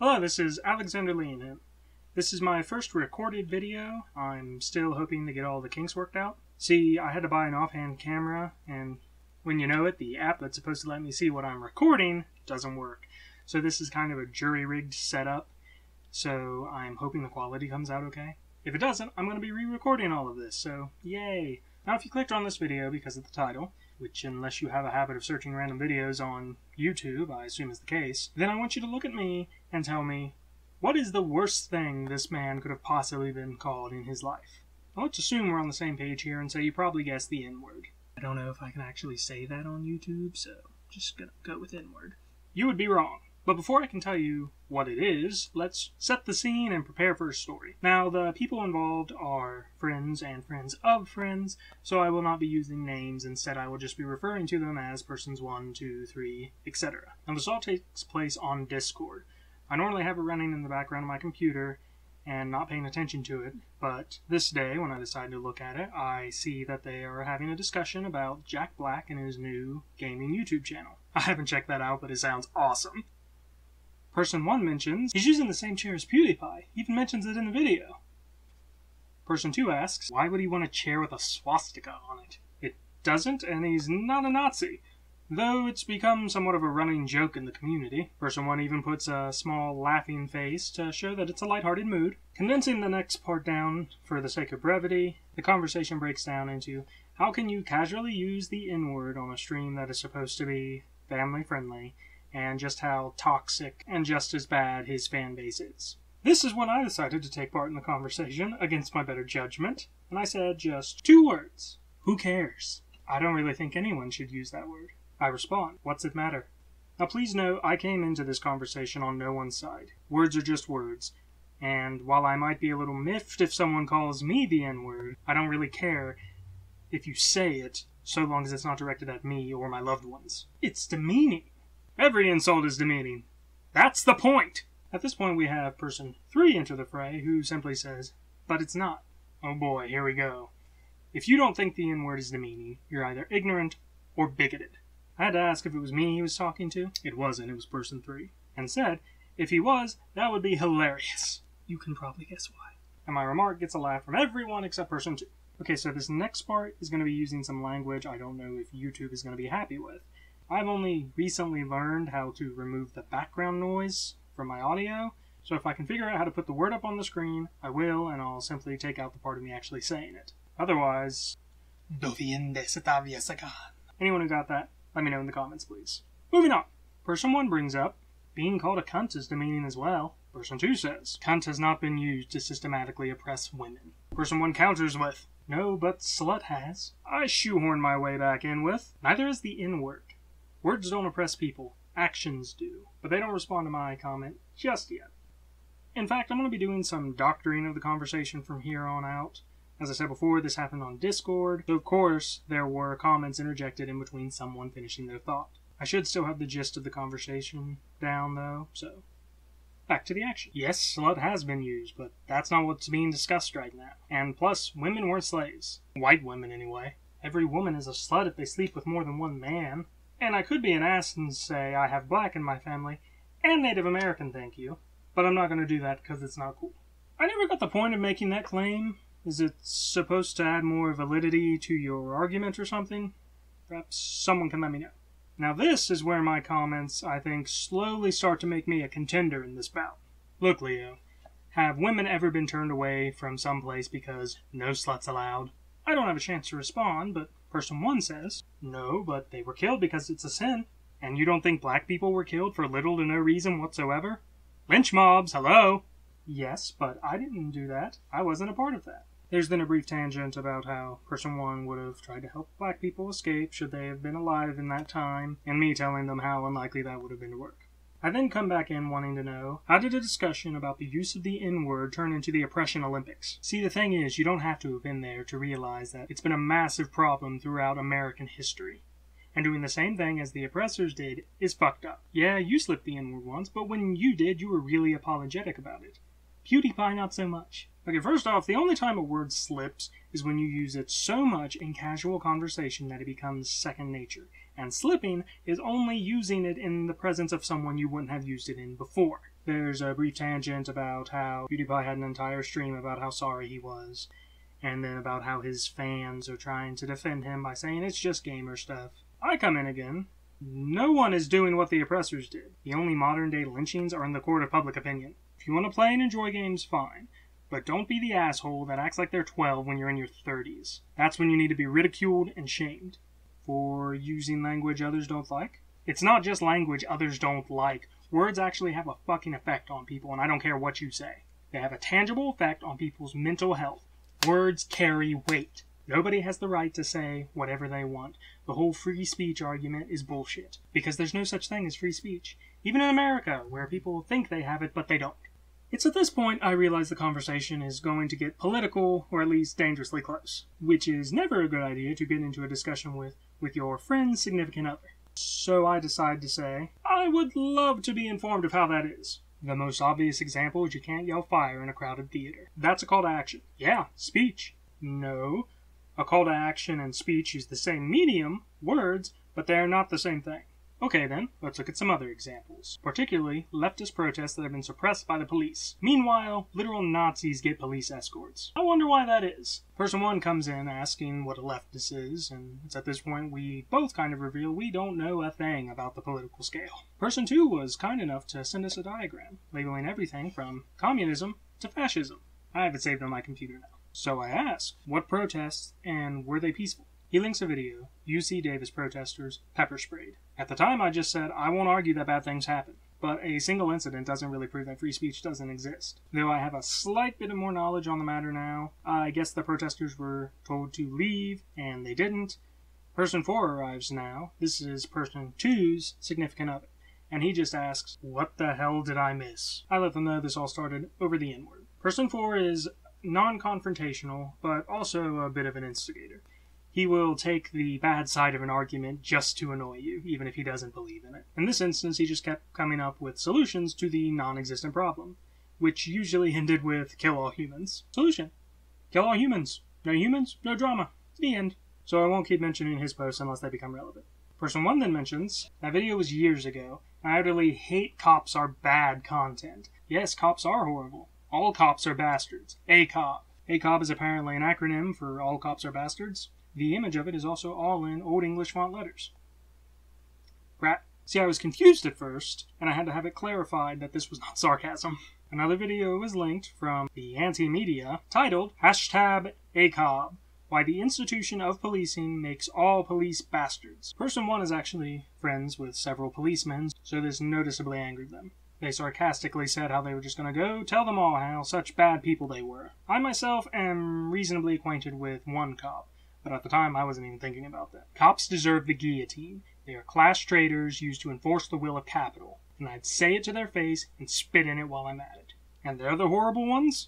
Hello, this is Alexander Leonhem. This is my first recorded video. I'm still hoping to get all the kinks worked out. See, I had to buy an offhand camera, and when you know it, the app that's supposed to let me see what I'm recording doesn't work. So this is kind of a jury-rigged setup, so I'm hoping the quality comes out okay. If it doesn't, I'm going to be re-recording all of this, so yay! Now if you clicked on this video because of the title, which unless you have a habit of searching random videos on YouTube, I assume is the case, then I want you to look at me and tell me, what is the worst thing this man could have possibly been called in his life? Now let's assume we're on the same page here and say you probably guessed the N-word. I don't know if I can actually say that on YouTube, so just gonna go with N-word. You would be wrong. But before I can tell you what it is, let's set the scene and prepare for a story. Now, the people involved are friends and friends of friends, so I will not be using names. Instead, I will just be referring to them as persons 1, 2, 3, etc. Now, this all takes place on Discord. I normally have it running in the background of my computer and not paying attention to it, but this day, when I decided to look at it, I see that they are having a discussion about Jack Black and his new gaming YouTube channel. I haven't checked that out, but it sounds awesome. Person 1 mentions, he's using the same chair as PewDiePie, even mentions it in the video. Person 2 asks, why would he want a chair with a swastika on it? It doesn't, and he's not a Nazi, though it's become somewhat of a running joke in the community. Person 1 even puts a small laughing face to show that it's a lighthearted mood. Condensing the next part down for the sake of brevity, the conversation breaks down into, how can you casually use the N-word on a stream that is supposed to be family-friendly, and just how toxic and just as bad his fan base is. This is when I decided to take part in the conversation against my better judgment, and I said just 2 words. Who cares? I don't really think anyone should use that word. I respond, what's it matter? Now please note, I came into this conversation on no one's side. Words are just words, and while I might be a little miffed if someone calls me the N-word, I don't really care if you say it, so long as it's not directed at me or my loved ones. It's demeaning. Every insult is demeaning. That's the point! At this point we have person 3 enter the fray, who simply says, but it's not. Oh boy, here we go. If you don't think the N-word is demeaning, you're either ignorant or bigoted. I had to ask if it was me he was talking to. It wasn't, it was person 3. And said, if he was, that would be hilarious. You can probably guess why. And my remark gets a laugh from everyone except person 2. Okay, so this next part is going to be using some language I don't know if YouTube is going to be happy with. I've only recently learned how to remove the background noise from my audio, so if I can figure out how to put the word up on the screen, I will, and I'll simply take out the part of me actually saying it. Otherwise, anyone who got that, let me know in the comments, please. Moving on. Person 1 brings up, being called a cunt is demeaning as well. Person 2 says, cunt has not been used to systematically oppress women. Person 1 counters with, no, but slut has. I shoehorn my way back in with, neither is the N-word. Words don't oppress people, actions do, but they don't respond to my comment just yet. In fact, I'm going to be doing some doctoring of the conversation from here on out. As I said before, this happened on Discord, so of course there were comments interjected in between someone finishing their thought. I should still have the gist of the conversation down though, so back to the action. Yes, slut has been used, but that's not what's being discussed right now. And plus, women weren't slaves. White women anyway. Every woman is a slut if they sleep with more than one man. And I could be an ass and say I have black in my family, and Native American, thank you. But I'm not going to do that because it's not cool. I never got the point of making that claim. Is it supposed to add more validity to your argument or something? Perhaps someone can let me know. Now this is where my comments, I think, slowly start to make me a contender in this bout. Look, Leo, have women ever been turned away from some place because no sluts allowed? I don't have a chance to respond, but person 1 says, no, but they were killed because it's a sin. And you don't think black people were killed for little to no reason whatsoever? Lynch mobs, hello? Yes, but I didn't do that. I wasn't a part of that. There's been a brief tangent about how person 1 would have tried to help black people escape should they have been alive in that time, and me telling them how unlikely that would have been to work. I then come back in wanting to know, how did a discussion about the use of the N-word turn into the Oppression Olympics? See, the thing is, you don't have to have been there to realize that it's been a massive problem throughout American history. And doing the same thing as the oppressors did is fucked up. Yeah, you slipped the N-word once, but when you did, you were really apologetic about it. PewDiePie not so much. Okay, first off, the only time a word slips is when you use it so much in casual conversation that it becomes second nature. And slipping is only using it in the presence of someone you wouldn't have used it in before. There's a brief tangent about how PewDiePie had an entire stream about how sorry he was, and then about how his fans are trying to defend him by saying it's just gamer stuff. I come in again. No one is doing what the oppressors did. The only modern-day lynchings are in the court of public opinion. If you want to play and enjoy games, fine. But don't be the asshole that acts like they're 12 when you're in your 30s. That's when you need to be ridiculed and shamed. For using language others don't like? It's not just language others don't like. Words actually have a fucking effect on people, and I don't care what you say. They have a tangible effect on people's mental health. Words carry weight. Nobody has the right to say whatever they want. The whole free speech argument is bullshit. Because there's no such thing as free speech. Even in America, where people think they have it, but they don't. It's at this point I realize the conversation is going to get political, or at least dangerously close. Which is never a good idea to get into a discussion with your friend's significant other. So I decide to say, I would love to be informed of how that is. The most obvious example is you can't yell fire in a crowded theater. That's a call to action. Yeah, speech. No. A call to action and speech use the same medium, words, but they are not the same thing. Okay then, let's look at some other examples. Particularly, leftist protests that have been suppressed by the police. Meanwhile, literal Nazis get police escorts. I wonder why that is. Person 1 comes in asking what a leftist is, and it's at this point we both kind of reveal we don't know a thing about the political scale. Person 2 was kind enough to send us a diagram, labeling everything from communism to fascism. I have it saved on my computer now. So I asked, what protests, and were they peaceful? He links a video, UC Davis protesters pepper sprayed. At the time I just said, I won't argue that bad things happen, but a single incident doesn't really prove that free speech doesn't exist. Though I have a slight bit of more knowledge on the matter now, I guess the protesters were told to leave, and they didn't. Person 4 arrives now. This is person 2's significant other, and he just asks, what the hell did I miss? I let them know this all started over the N-word. Person 4 is non-confrontational, but also a bit of an instigator. He will take the bad side of an argument just to annoy you, even if he doesn't believe in it. In this instance, he just kept coming up with solutions to the non-existent problem, which usually ended with kill all humans. Solution. Kill all humans. No humans, no drama. The end. So I won't keep mentioning his posts unless they become relevant. Person 1 then mentions, that video was years ago. I utterly hate cops are bad content. Yes, cops are horrible. All cops are bastards. ACOB. ACOB is apparently an acronym for All Cops Are Bastards. The image of it is also all in Old English font letters. Rat. See, I was confused at first, and I had to have it clarified that this was not sarcasm. Another video was linked from the anti-media titled #ACOB, Why the Institution of Policing Makes All Police Bastards. Person 1 is actually friends with several policemen, so this noticeably angered them. They sarcastically said how they were just going to go tell them all how such bad people they were. I myself am reasonably acquainted with one cop, but at the time I wasn't even thinking about that. Cops deserve the guillotine. They are class traitors used to enforce the will of capital, and I'd say it to their face and spit in it while I'm at it. And they're the horrible ones?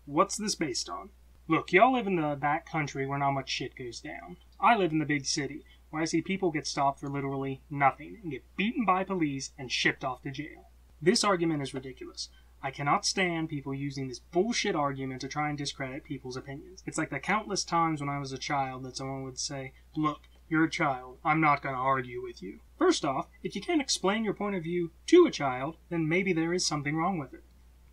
What's this based on? Look, y'all live in the back country where not much shit goes down. I live in the big city, where I see people get stopped for literally nothing, and get beaten by police and shipped off to jail. This argument is ridiculous. I cannot stand people using this bullshit argument to try and discredit people's opinions. It's like the countless times when I was a child that someone would say, look, you're a child, I'm not going to argue with you. First off, if you can't explain your point of view to a child, then maybe there is something wrong with it.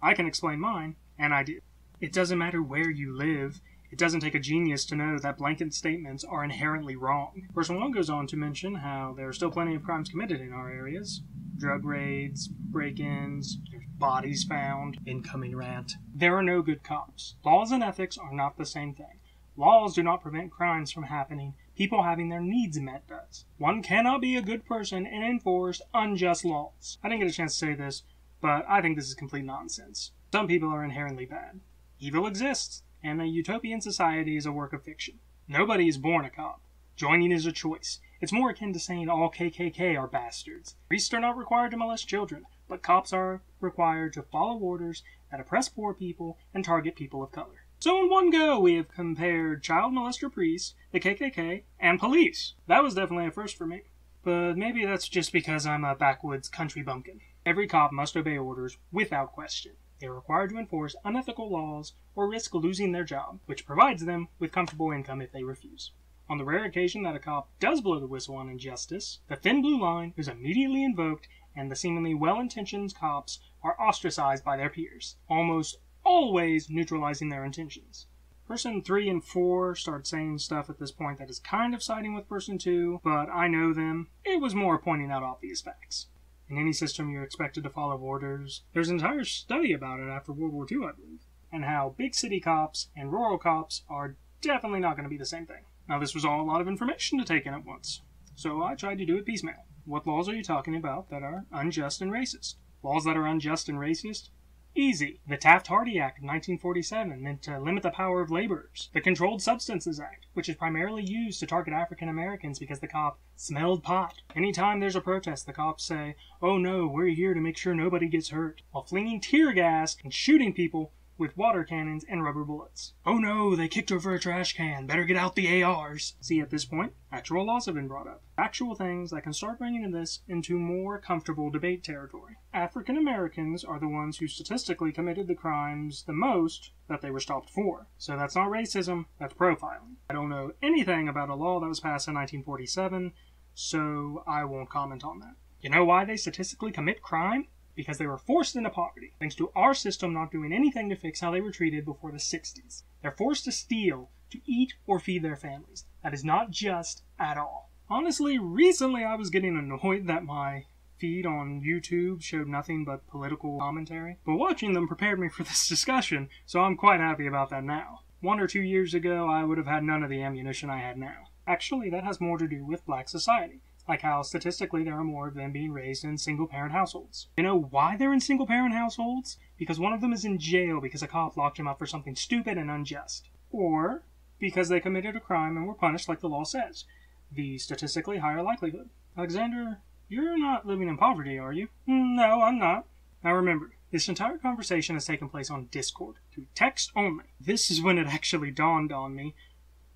I can explain mine, and I did. It doesn't matter where you live. It doesn't take a genius to know that blanket statements are inherently wrong. Person 1 goes on to mention how there are still plenty of crimes committed in our areas. Drug raids, break-ins, there's bodies found, incoming rant. There are no good cops. Laws and ethics are not the same thing. Laws do not prevent crimes from happening. People having their needs met does. One cannot be a good person and enforce unjust laws. I didn't get a chance to say this, but I think this is complete nonsense. Some people are inherently bad. Evil exists, and a utopian society is a work of fiction. Nobody is born a cop. Joining is a choice. It's more akin to saying all KKK are bastards. Priests are not required to molest children, but cops are required to follow orders that oppress poor people and target people of color. So in one go, we have compared child molester priests, the KKK, and police. That was definitely a first for me. But maybe that's just because I'm a backwoods country bumpkin. Every cop must obey orders without question. They are required to enforce unethical laws or risk losing their job, which provides them with comfortable income if they refuse. On the rare occasion that a cop does blow the whistle on injustice, the thin blue line is immediately invoked and the seemingly well-intentioned cops are ostracized by their peers, almost always neutralizing their intentions. Person 3 and 4 start saying stuff at this point that is kind of siding with person 2, but I know them. It was more pointing out obvious facts. In any system, you're expected to follow orders. There's an entire study about it after World War II, I believe, and how big city cops and rural cops are definitely not going to be the same thing. Now, this was all a lot of information to take in at once, so I tried to do it piecemeal. What laws are you talking about that are unjust and racist? Laws that are unjust and racist? Easy. The Taft-Hartley Act of 1947 meant to limit the power of laborers. The Controlled Substances Act, which is primarily used to target African Americans because the cop smelled pot. Anytime there's a protest, the cops say, "Oh no, we're here to make sure nobody gets hurt," while flinging tear gas and shooting people with water cannons and rubber bullets. "Oh no, they kicked over a trash can. Better get out the ARs." See, at this point, actual laws have been brought up. Actual things that can start bringing this into more comfortable debate territory. African Americans are the ones who statistically committed the crimes the most that they were stopped for. So that's not racism, that's profiling. I don't know anything about a law that was passed in 1947, so I won't comment on that. You know why they statistically commit crime? Because they were forced into poverty, thanks to our system not doing anything to fix how they were treated before the 60s. They're forced to steal to eat or feed their families. That is not just at all. Honestly, recently I was getting annoyed that my feed on YouTube showed nothing but political commentary, but watching them prepared me for this discussion, so I'm quite happy about that now. 1 or 2 years ago, I would have had none of the ammunition I had now. Actually, that has more to do with black society. Like how statistically there are more of them being raised in single-parent households. You know why they're in single-parent households? Because one of them is in jail because a cop locked him up for something stupid and unjust. Or because they committed a crime and were punished like the law says. The statistically higher likelihood. Alexander, you're not living in poverty, are you? No, I'm not. Now remember, this entire conversation has taken place on Discord, through text only. This is when it actually dawned on me.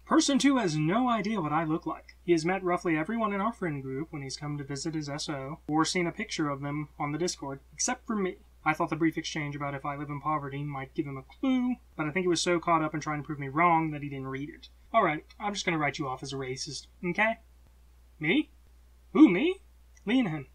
Person 2 has no idea what I look like. He has met roughly everyone in our friend group when he's come to visit his SO, or seen a picture of them on the Discord, except for me. I thought the brief exchange about if I live in poverty might give him a clue, but I think he was so caught up in trying to prove me wrong that he didn't read it. Alright, I'm just gonna write you off as a racist, okay? Me? Who, me? Leonhem.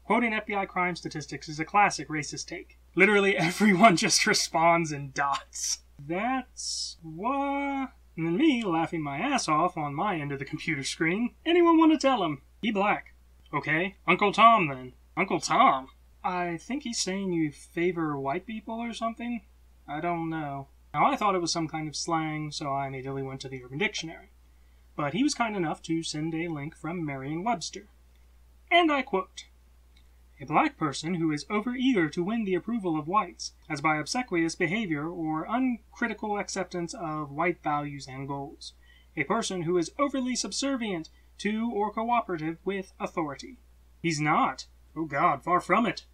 Quoting FBI crime statistics is a classic racist take. Literally everyone just responds in dots. That's what... And then me laughing my ass off on my end of the computer screen. Anyone want to tell him? He black. Okay, Uncle Tom then. Uncle Tom? I think he's saying you favor white people or something? I don't know. Now I thought it was some kind of slang, so I immediately went to the Urban Dictionary. But he was kind enough to send a link from Merriam-Webster. And I quote, "A black person who is overeager to win the approval of whites, as by obsequious behavior or uncritical acceptance of white values and goals. A person who is overly subservient to or cooperative with authority." He's not. Oh God, far from it.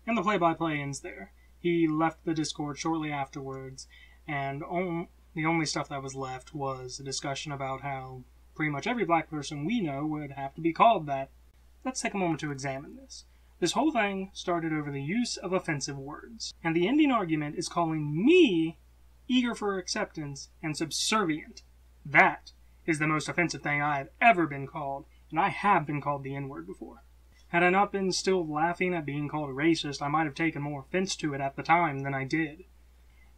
And the play-by-play ends there. He left the Discord shortly afterwards, and the only stuff that was left was a discussion about how pretty much every black person we know would have to be called that. Let's take a moment to examine this. This whole thing started over the use of offensive words, and the ending argument is calling me eager for acceptance and subservient. That is the most offensive thing I have ever been called, and I have been called the N-word before. Had I not been still laughing at being called a racist, I might have taken more offense to it at the time than I did.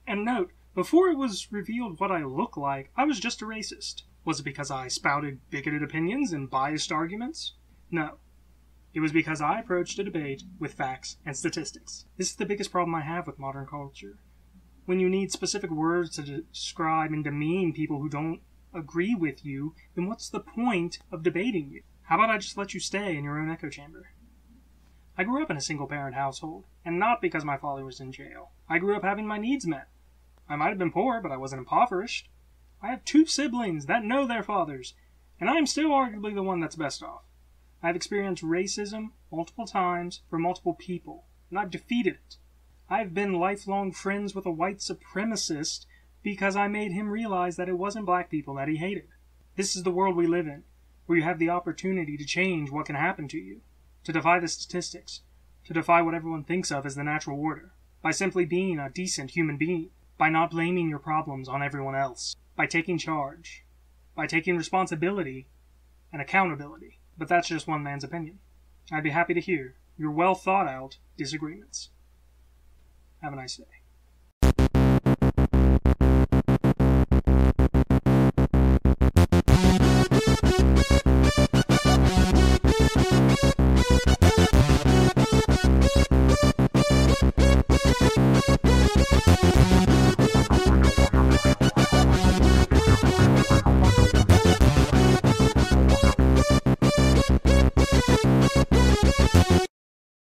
And note, before it was revealed what I look like, I was just a racist. Was it because I spouted bigoted opinions and biased arguments? No. It was because I approached a debate with facts and statistics. This is the biggest problem I have with modern culture. When you need specific words to describe and demean people who don't agree with you, then what's the point of debating you? How about I just let you stay in your own echo chamber? I grew up in a single-parent household, and not because my father was in jail. I grew up having my needs met. I might have been poor, but I wasn't impoverished. I have 2 siblings that know their fathers, and I am still arguably the one that's best off. I've experienced racism multiple times from multiple people, and I've defeated it. I've been lifelong friends with a white supremacist because I made him realize that it wasn't black people that he hated. This is the world we live in, where you have the opportunity to change what can happen to you, to defy the statistics, to defy what everyone thinks of as the natural order. by simply being a decent human being, by not blaming your problems on everyone else, by taking charge, by taking responsibility and accountability. But that's just one man's opinion. I'd be happy to hear your well thought out disagreements. Have a nice day.